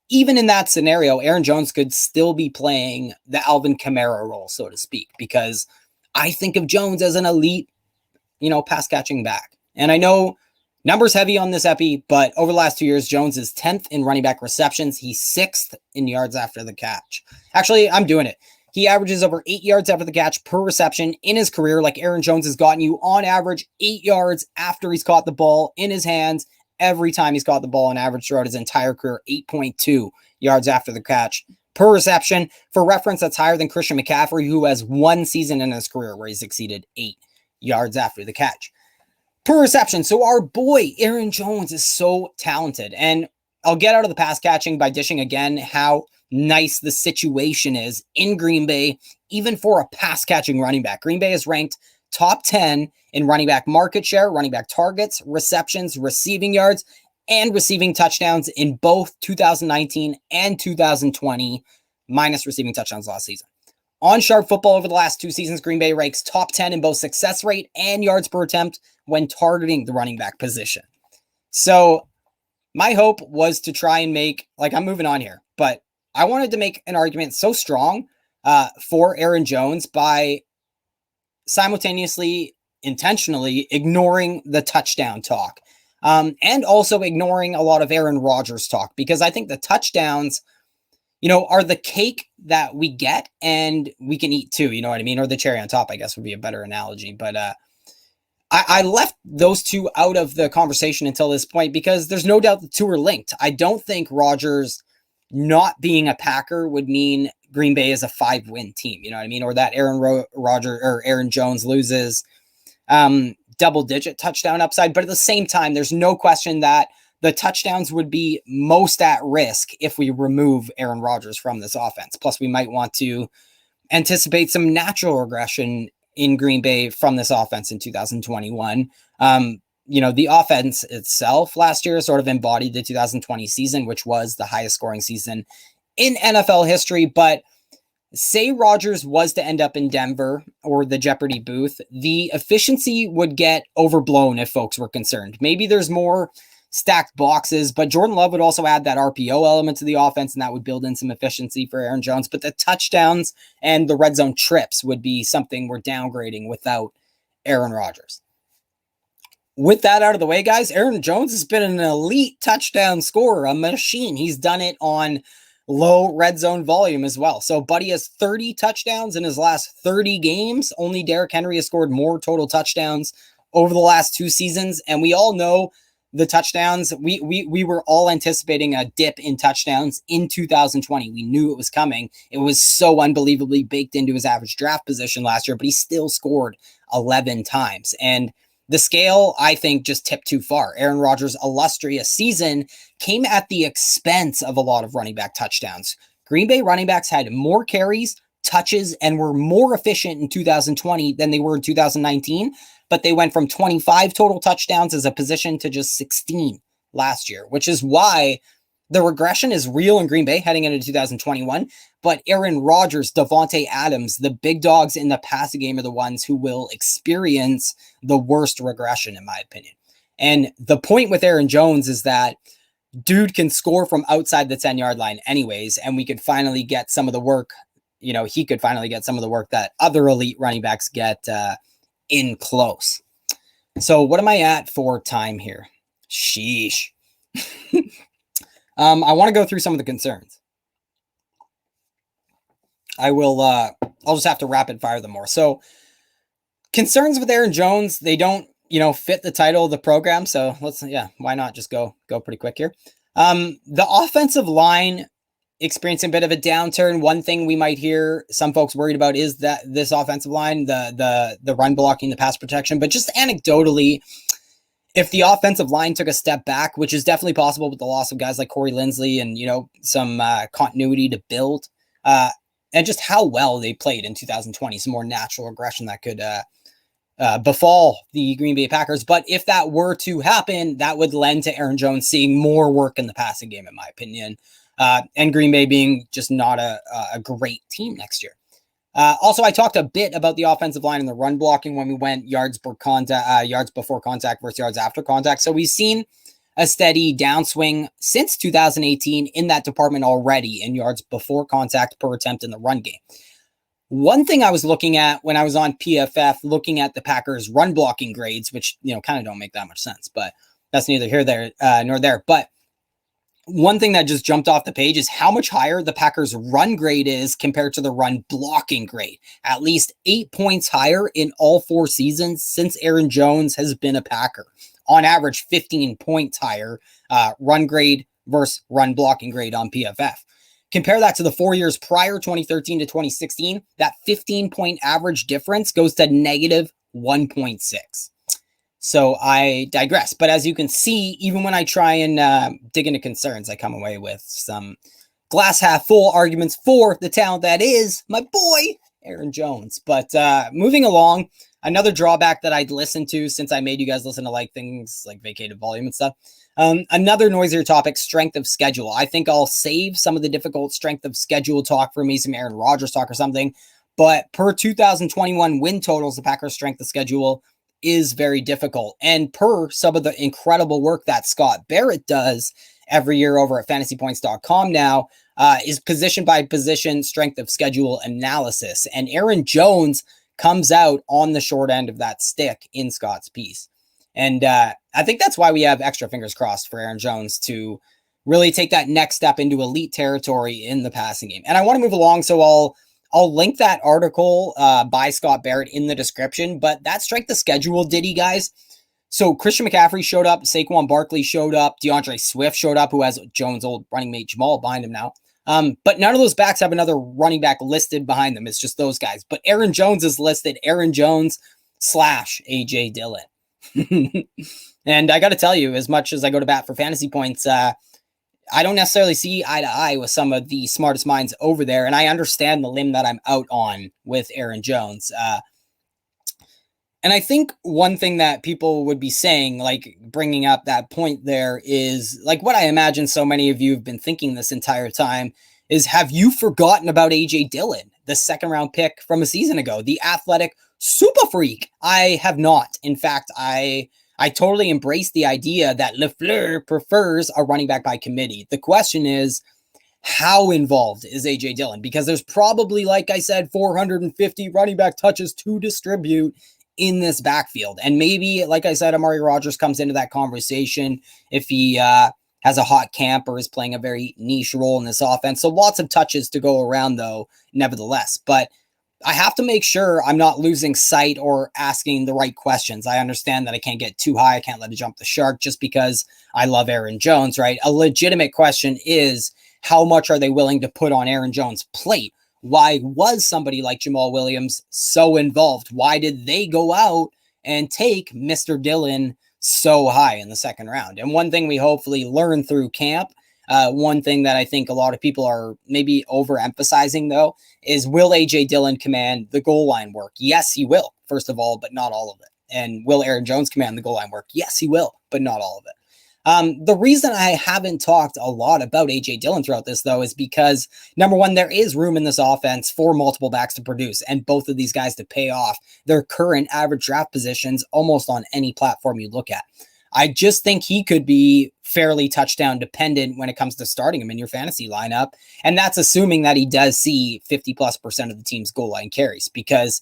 [SPEAKER 1] Even in that scenario, Aaron Jones could still be playing the Alvin Kamara role, so to speak, because I think of Jones as an elite, pass catching back. And I know numbers heavy on this epi, but over the last 2 years, Jones is 10th in running back receptions. He's 6th in yards after the catch. Actually, I'm doing it. He averages over 8 yards after the catch per reception in his career. Like Aaron Jones has gotten you on average 8 yards after he's caught the ball in his hands every time he's caught the ball on average throughout his entire career, 8.2 yards after the catch per reception. For reference, that's higher than Christian McCaffrey, who has one season in his career where he's exceeded 8 yards after the catch per reception. So our boy, Aaron Jones, is so talented. And I'll get out of the pass catching by dishing again how nice the situation is in Green Bay, even for a pass catching running back. Green Bay is ranked top 10 in running back market share, running back targets, receptions, receiving yards, and receiving touchdowns in both 2019 and 2020, minus receiving touchdowns last season. On Sharp Football over the last 2 seasons, Green Bay ranks top 10 in both success rate and yards per attempt when targeting the running back position. So my hope was to try and make, like, I'm moving on here, but I wanted to make an argument so strong for Aaron Jones by simultaneously, intentionally ignoring the touchdown talk and also ignoring a lot of Aaron Rodgers talk, because I think the touchdowns, are the cake that we get and we can eat too, you know what I mean? Or the cherry on top, I guess would be a better analogy. But I left those two out of the conversation until this point because there's no doubt the two are linked. I don't think Rodgers not being a Packer would mean Green Bay is a 5-win team, you know what I mean? Or that Aaron Jones loses double-digit touchdown upside. But at the same time, there's no question that the touchdowns would be most at risk if we remove Aaron Rodgers from this offense. Plus, we might want to anticipate some natural regression in Green Bay from this offense in 2021. The offense itself last year sort of embodied the 2020 season, which was the highest scoring season in NFL history. But say Rodgers was to end up in Denver or the Jeopardy booth, the efficiency would get overblown if folks were concerned. Maybe there's more stacked boxes, but Jordan Love would also add that RPO element to the offense, and that would build in some efficiency for Aaron Jones. But the touchdowns and the red zone trips would be something we're downgrading without Aaron Rodgers. With that out of the way, guys, Aaron Jones has been an elite touchdown scorer, a machine. He's done it on low red zone volume as well. So Buddy has 30 touchdowns in his last 30 games. Only Derrick Henry has scored more total touchdowns over the last 2 seasons. And we all know the touchdowns. We were all anticipating a dip in touchdowns in 2020. We knew it was coming. It was so unbelievably baked into his average draft position last year, but he still scored 11 times. And the scale, I think, just tipped too far. Aaron Rodgers' illustrious season came at the expense of a lot of running back touchdowns. Green Bay running backs had more carries, touches, and were more efficient in 2020 than they were in 2019, but they went from 25 total touchdowns as a position to just 16 last year, which is why the regression is real in Green Bay heading into 2021. But Aaron Rodgers, Davante Adams, the big dogs in the passing game are the ones who will experience the worst regression, in my opinion. And the point with Aaron Jones is that dude can score from outside the 10-yard line anyways, and we could finally get some of the work, he could finally get some of the work that other elite running backs get in close. So what am I at for time here? Sheesh. I want to go through some of the concerns. I'll just have to rapid fire them more. So concerns with Aaron Jones, they don't, fit the title of the program. So why not just go pretty quick here? The offensive line experiencing a bit of a downturn. One thing we might hear some folks worried about is that this offensive line, the run blocking, the pass protection, but just anecdotally, if the offensive line took a step back, which is definitely possible with the loss of guys like Corey Linsley and, some continuity to build, and just how well they played in 2020, some more natural aggression that could befall the Green Bay Packers. But if that were to happen, that would lend to Aaron Jones seeing more work in the passing game, in my opinion, and Green Bay being just not a great team next year. Also, I talked a bit about the offensive line and the run blocking when we went yards before contact versus yards after contact. So we've seen a steady downswing since 2018 in that department already in yards before contact per attempt in the run game. One thing I was looking at when I was on PFF, looking at the Packers run blocking grades, which, kind of don't make that much sense, but that's neither here nor there. But one thing that just jumped off the page is how much higher the Packers run grade is compared to the run blocking grade. At least 8 points higher in all 4 seasons since Aaron Jones has been a Packer. On average, 15 points higher run grade versus run blocking grade on PFF. Compare that to the 4 years prior, 2013 to 2016, that 15-point average difference goes to negative 1.6. So I digress. But as you can see, even when I try and dig into concerns, I come away with some glass half full arguments for the talent that is my boy, Aaron Jones. But moving along, another drawback that I'd listen to since I made you guys listen to things like vacated volume and stuff. Another noisier topic, strength of schedule. I think I'll save some of the difficult strength of schedule talk for me, some Aaron Rodgers talk or something. But per 2021 win totals, the Packers' strength of schedule is very difficult. And per some of the incredible work that Scott Barrett does every year over at fantasypoints.com now, is position by position strength of schedule analysis. And Aaron Jones comes out on the short end of that stick in Scott's piece. And I think that's why we have extra fingers crossed for Aaron Jones to really take that next step into elite territory in the passing game. And I want to move along, so I'll link that article by Scott Barrett in the description. But that strength of schedule ditty, guys. So Christian McCaffrey showed up, Saquon Barkley showed up, DeAndre Swift showed up, who has Jones' old running mate Jamaal behind him now. But none of those backs have another running back listed behind them. It's just those guys. But Aaron Jones is listed Aaron Jones / AJ Dillon. And I got to tell you, as much as I go to bat for fantasy points, I don't necessarily see eye to eye with some of the smartest minds over there. And I understand the limb that I'm out on with Aaron Jones. And I think one thing that people would be saying, bringing up that point there, is what I imagine so many of you have been thinking this entire time is, have you forgotten about AJ Dillon, the 2nd round pick from a season ago, the athletic super freak? I have not. In fact, I totally embrace the idea that LaFleur prefers a running back by committee. The question is, how involved is AJ Dillon? Because there's probably, like I said, 450 running back touches to distribute in this backfield. And maybe, like I said, Amari Rodgers comes into that conversation if he has a hot camp or is playing a very niche role in this offense. So lots of touches to go around, though, nevertheless. But I have to make sure I'm not losing sight or asking the right questions. I understand that I can't get too high. I can't let it jump the shark just because I love Aaron Jones, right? A legitimate question is, how much are they willing to put on Aaron Jones' plate? Why was somebody like Jamaal Williams so involved? Why did they go out and take Mr. Dillon so high in the 2nd round? And one thing we hopefully learn through camp, one thing that I think a lot of people are maybe overemphasizing, though, is, will AJ Dillon command the goal line work? Yes, he will, first of all, but not all of it. And will Aaron Jones command the goal line work? Yes, he will, but not all of it. The reason I haven't talked a lot about AJ Dillon throughout this, though, is because, number one, there is room in this offense for multiple backs to produce and both of these guys to pay off their current average draft positions almost on any platform you look at. I just think he could be fairly touchdown dependent when it comes to starting him in your fantasy lineup. And that's assuming that he does see 50+% of the team's goal line carries, because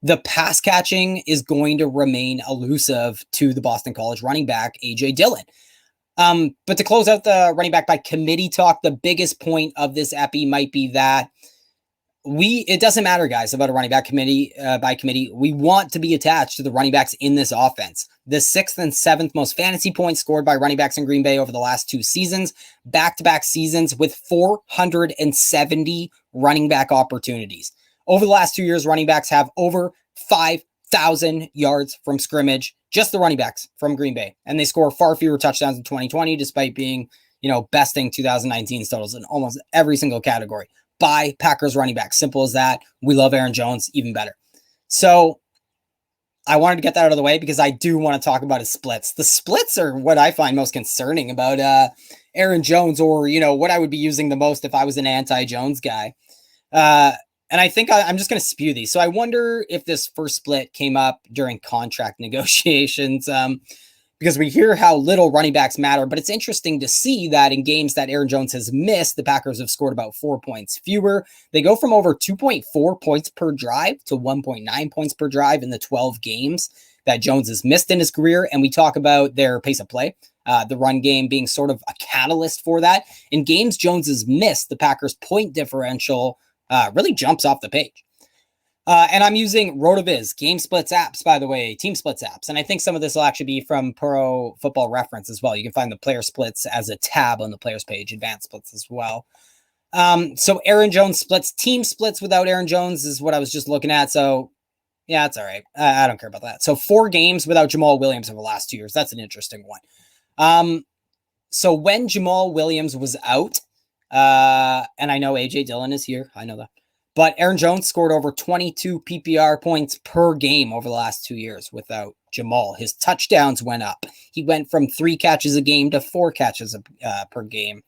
[SPEAKER 1] the pass catching is going to remain elusive to the Boston College running back, AJ Dillon. But to close out the running back by committee talk, the biggest point of this epi might be that it doesn't matter, guys, about a running back committee by committee. We want to be attached to the running backs in this offense. The 6th and 7th most fantasy points scored by running backs in Green Bay over the last 2 seasons, back-to-back seasons with 470 running back opportunities. Over the last 2 years, running backs have over 5,000 yards from scrimmage, just the running backs from Green Bay. And they score far fewer touchdowns in 2020, despite being, besting 2019's totals in almost every single category by Packers running backs. Simple as that. We love Aaron Jones even better. So I wanted to get that out of the way because I do want to talk about his splits. The splits are what I find most concerning about Aaron Jones, or, what I would be using the most if I was an anti-Jones guy. And I think I'm just going to spew these. So I wonder if this first split came up during contract negotiations, because we hear how little running backs matter, but it's interesting to see that in games that Aaron Jones has missed, the Packers have scored about 4 points fewer. They go from over 2.4 points per drive to 1.9 points per drive in the 12 games that Jones has missed in his career. And we talk about their pace of play, the run game being sort of a catalyst for that. In games Jones has missed, the Packers' point differential really jumps off the page. And I'm using RotoViz, Game Splits apps, by the way, Team Splits apps. And I think some of this will actually be from Pro Football Reference as well. You can find the player splits as a tab on the players page, advanced splits as well. So Aaron Jones splits, team splits without Aaron Jones is what I was just looking at. So yeah, it's all right. I don't care about that. So 4 games without Jamaal Williams over the last 2 years. That's an interesting one. So when Jamaal Williams was out, and I know AJ Dillon is here. I know that. But Aaron Jones scored over 22 PPR points per game over the last 2 years without Jamaal. His touchdowns went up. He went from 3 catches a game to 4 catches per game.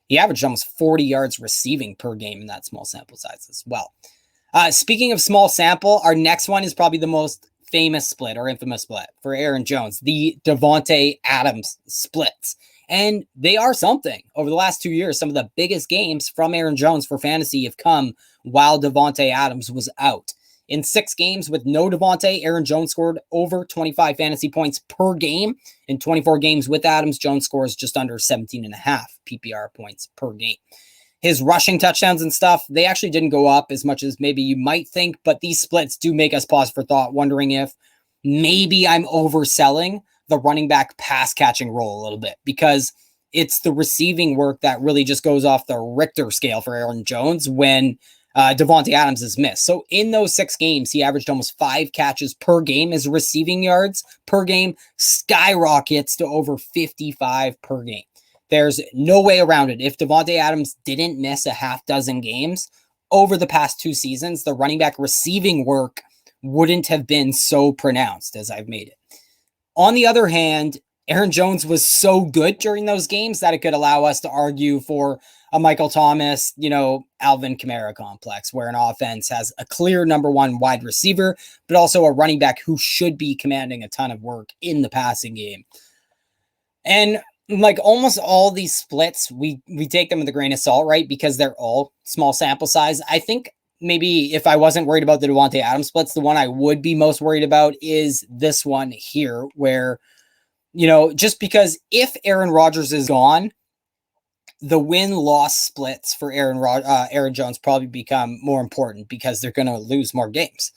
[SPEAKER 1] He averaged almost 40 yards receiving per game in that small sample size as well. Speaking of small sample, our next one is probably the most famous split or infamous split for Aaron Jones, the Davante Adams splits. And they are something. Over the last 2 years, some of the biggest games from Aaron Jones for fantasy have come while Davante Adams was out. In 6 games with no Davante, Aaron Jones scored over 25 fantasy points per game. In 24 games with Adams, Jones scores just under 17.5 PPR points per game. His rushing touchdowns and stuff, they actually didn't go up as much as maybe you might think, but these splits do make us pause for thought, wondering if maybe I'm overselling the running back pass catching role a little bit, because it's the receiving work that really just goes off the Richter scale for Aaron Jones when Davante Adams is missed. So in those 6 games, he averaged almost 5 catches per game. His receiving yards per game skyrockets to over 55 per game. There's no way around it. If Davante Adams didn't miss a half dozen games over the past 2 seasons, the running back receiving work wouldn't have been so pronounced as I've made it. On the other hand, Aaron Jones was so good during those games that it could allow us to argue for a Michael Thomas, Alvin Kamara complex, where an offense has a clear number 1 wide receiver, but also a running back who should be commanding a ton of work in the passing game. And like almost all these splits, we take them with a grain of salt, right? Because they're all small sample size. I think maybe if I wasn't worried about the Davante Adams splits, the one I would be most worried about is this one here, where, just because if Aaron Rodgers is gone, the win-loss splits for Aaron Jones probably become more important because they're going to lose more games.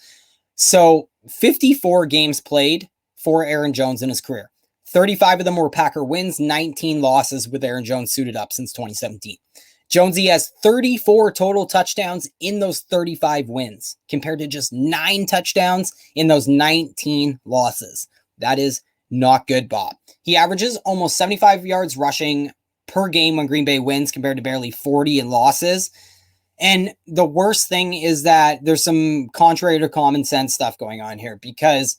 [SPEAKER 1] So 54 games played for Aaron Jones in his career. 35 of them were Packer wins, 19 losses with Aaron Jones suited up since 2017. Jonesy has 34 total touchdowns in those 35 wins compared to just 9 touchdowns in those 19 losses. That is not good, Bob. He averages almost 75 yards rushing per game when Green Bay wins compared to barely 40 in losses. And the worst thing is that there's some contrary to common sense stuff going on here, because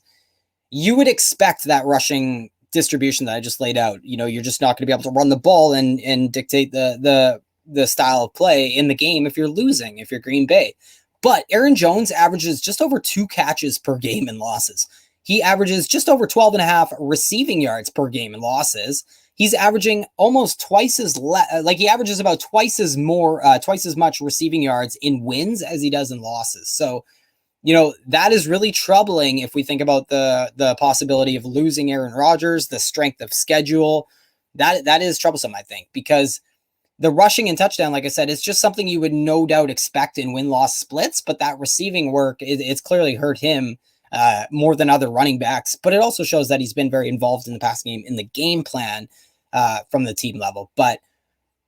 [SPEAKER 1] you would expect that rushing distribution that I just laid out. You're just not going to be able to run the ball and dictate the style of play in the game if you're losing, if you're Green Bay. But Aaron Jones averages just over 2 catches per game in losses. He averages just over 12.5 receiving yards per game in losses. He's averaging almost twice as he averages about twice as much receiving yards in wins as he does in losses. So, that is really troubling if we think about the possibility of losing Aaron Rodgers, the strength of schedule. That is troublesome, I think, because the rushing and touchdown, like I said, is just something you would no doubt expect in win-loss splits, but that receiving work, it's clearly hurt him more than other running backs. But it also shows that he's been very involved in the passing game, in the game plan from the team level. But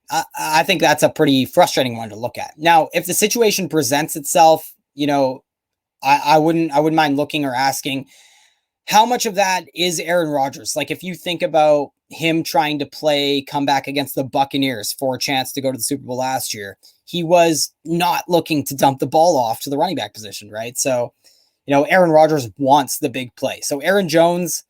[SPEAKER 1] I think that's a pretty frustrating one to look at. Now, if the situation presents itself, I wouldn't mind looking or asking how much of that is Aaron Rodgers. Like if you think about him trying to come back against the Buccaneers for a chance to go to the Super Bowl last year, he was not looking to dump the ball off to the running back position, right? So, Aaron Rodgers wants the big play. So Aaron Jones,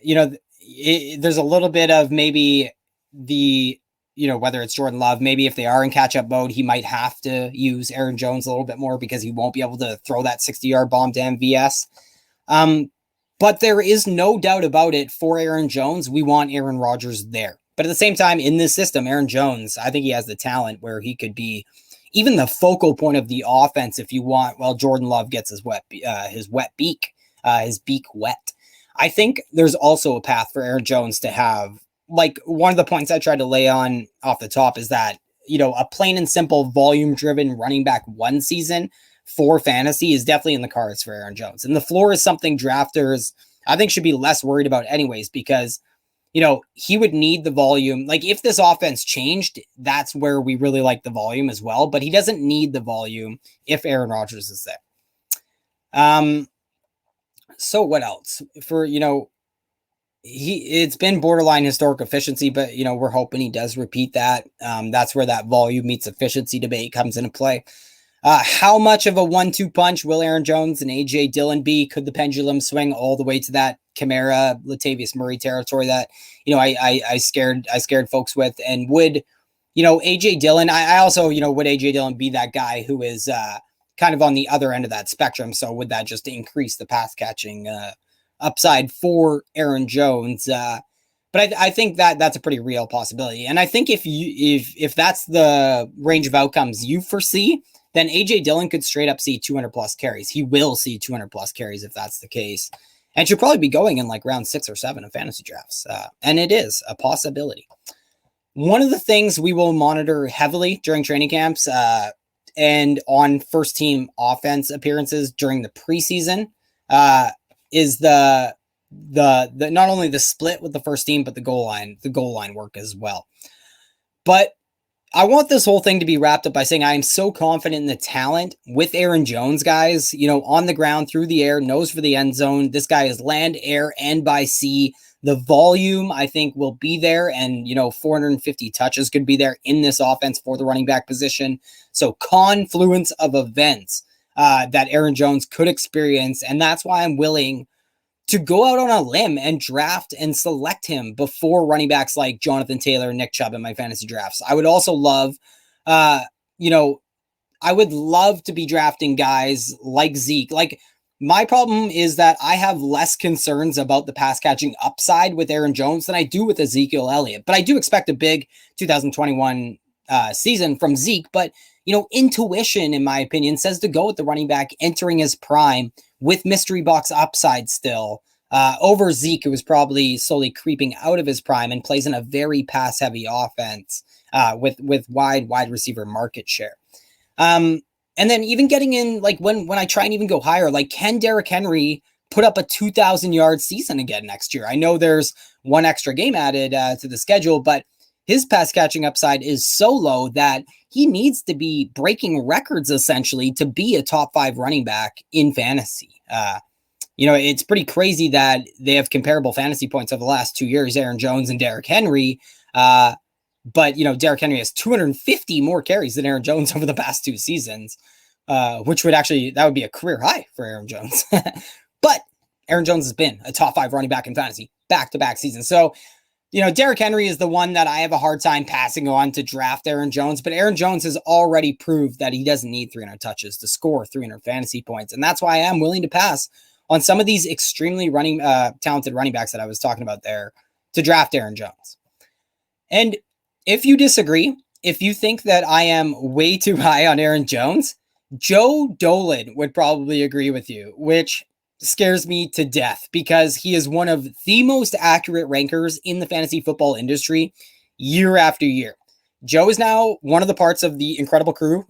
[SPEAKER 1] there's a little bit of maybe the, whether it's Jordan Love, maybe if they are in catch-up mode, he might have to use Aaron Jones a little bit more because he won't be able to throw that 60-yard bomb to MVS. But there is no doubt about it for Aaron Jones. We want Aaron Rodgers there. But at the same time, in this system, Aaron Jones, I think he has the talent where he could be even the focal point of the offense if you want, while Jordan Love gets his beak wet. I think there's also a path for Aaron Jones to have, like, one of the points I tried to lay on off the top is that, a plain and simple volume-driven running back one season for fantasy is definitely in the cards for Aaron Jones. And the floor is something drafters, I think, should be less worried about anyways, because, he would need the volume. Like, if this offense changed, that's where we really like the volume as well, but he doesn't need the volume if Aaron Rodgers is there. So what else? For, it's been borderline historic efficiency, but, we're hoping he does repeat that. That's where that volume meets efficiency debate comes into play. How much of a 1-2 punch will Aaron Jones and A.J. Dillon be? Could the pendulum swing all the way to that Kamara, Latavius Murray territory that, I scared folks with? And would, A.J. Dillon, I also, would A.J. Dillon be that guy who is kind of on the other end of that spectrum? So would that just increase the pass catching upside for Aaron Jones? But I think that's a pretty real possibility. And I think if that's the range of outcomes you foresee, then A.J. Dillon could straight up see 200 plus carries. He will see 200 plus carries if that's the case, and should probably be going in like round 6 or 7 of fantasy drafts. And it is a possibility. One of the things we will monitor heavily during training camps and on first team offense appearances during the preseason is the not only the split with the first team, but the goal line work as well. But I want this whole thing to be wrapped up by saying I am so confident in the talent with Aaron Jones, guys, on the ground, through the air, nose for the end zone. This guy is land, air, and by sea. The volume, I think, will be there, and, 450 touches could be there in this offense for the running back position. So confluence of events that Aaron Jones could experience, and that's why I'm willing to go out on a limb and draft and select him before running backs like Jonathan Taylor and Nick Chubb in my fantasy drafts. I would also love, I would love to be drafting guys like Zeke. Like, my problem is that I have less concerns about the pass catching upside with Aaron Jones than I do with Ezekiel Elliott. But I do expect a big 2021 season from Zeke. But, intuition, in my opinion, says to go with the running back entering his prime with mystery box upside still over Zeke, who was probably slowly creeping out of his prime and plays in a very pass heavy offense with wide receiver market share. And then even getting in, like, when I try and even go higher, like, can Derrick Henry put up a 2,000 yard season again next year? I know there's one extra game added to the schedule, but his pass catching upside is so low that he needs to be breaking records essentially to be a top 5 running back in fantasy. It's pretty crazy that they have comparable fantasy points over the last 2 years, Aaron Jones and Derrick Henry. But Derrick Henry has 250 more carries than Aaron Jones over the past 2 seasons, which that would be a career high for Aaron Jones. But Aaron Jones has been a top 5 running back in fantasy back-to-back seasons. So, Derrick Henry is the one that I have a hard time passing on to draft Aaron Jones, but Aaron Jones has already proved that he doesn't need 300 touches to score 300 fantasy points. And that's why I am willing to pass on some of these extremely talented running backs that I was talking about there to draft Aaron Jones. And if you disagree, if you think that I am way too high on Aaron Jones, Joe Dolan would probably agree with you, which scares me to death because he is one of the most accurate rankers in the fantasy football industry year after year. Joe is now one of the parts of the incredible crew,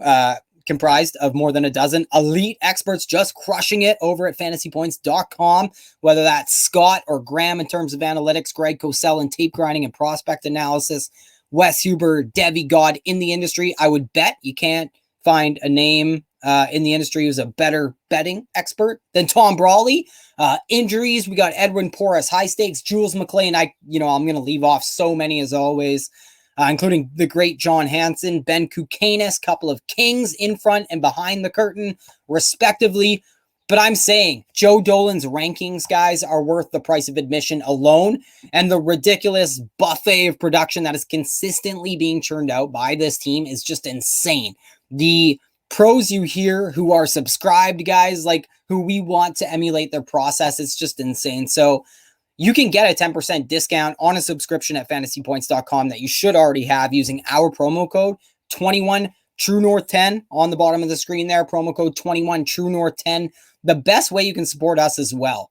[SPEAKER 1] comprised of more than a dozen elite experts just crushing it over at fantasypoints.com, whether that's Scott or Graham in terms of analytics, Greg Cosell in tape grinding and prospect analysis, Wes Huber, Debbie God in the industry. I would bet you can't find a name in the industry who's a better betting expert than Tom Brawley. Injuries, we got Edwin Porras, high stakes, Jules McLean. I'm going to leave off so many as always, including the great John Hansen, Ben Kukanis, couple of kings in front and behind the curtain, respectively. But I'm saying Joe Dolan's rankings, guys, are worth the price of admission alone, and the ridiculous buffet of production that is consistently being churned out by this team is just insane. The pros you hear who are subscribed, guys, like who we want to emulate their process, it's just insane. So you can get a 10% discount on a subscription at fantasypoints.com that you should already have using our promo code 21 True North 10 on the bottom of the screen there. Promo code 21 True North 10. The best way you can support us as well.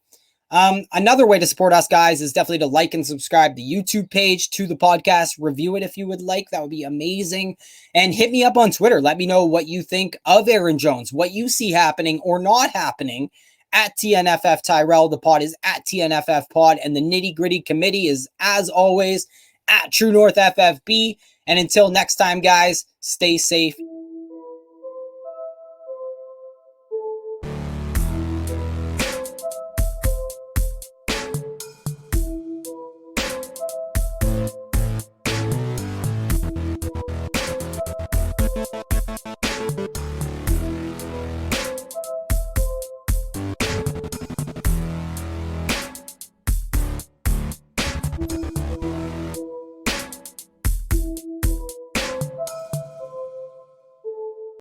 [SPEAKER 1] Another way to support us, guys, is definitely to like and subscribe the YouTube page to the podcast. Review it if you would like. That would be amazing. And hit me up on Twitter. Let me know what you think of Aaron Jones, what you see happening or not happening at TNFF Tyrell. The pod is at TNFF Pod, and the nitty gritty committee is, as always, at True North FFB. And until next time, guys, stay safe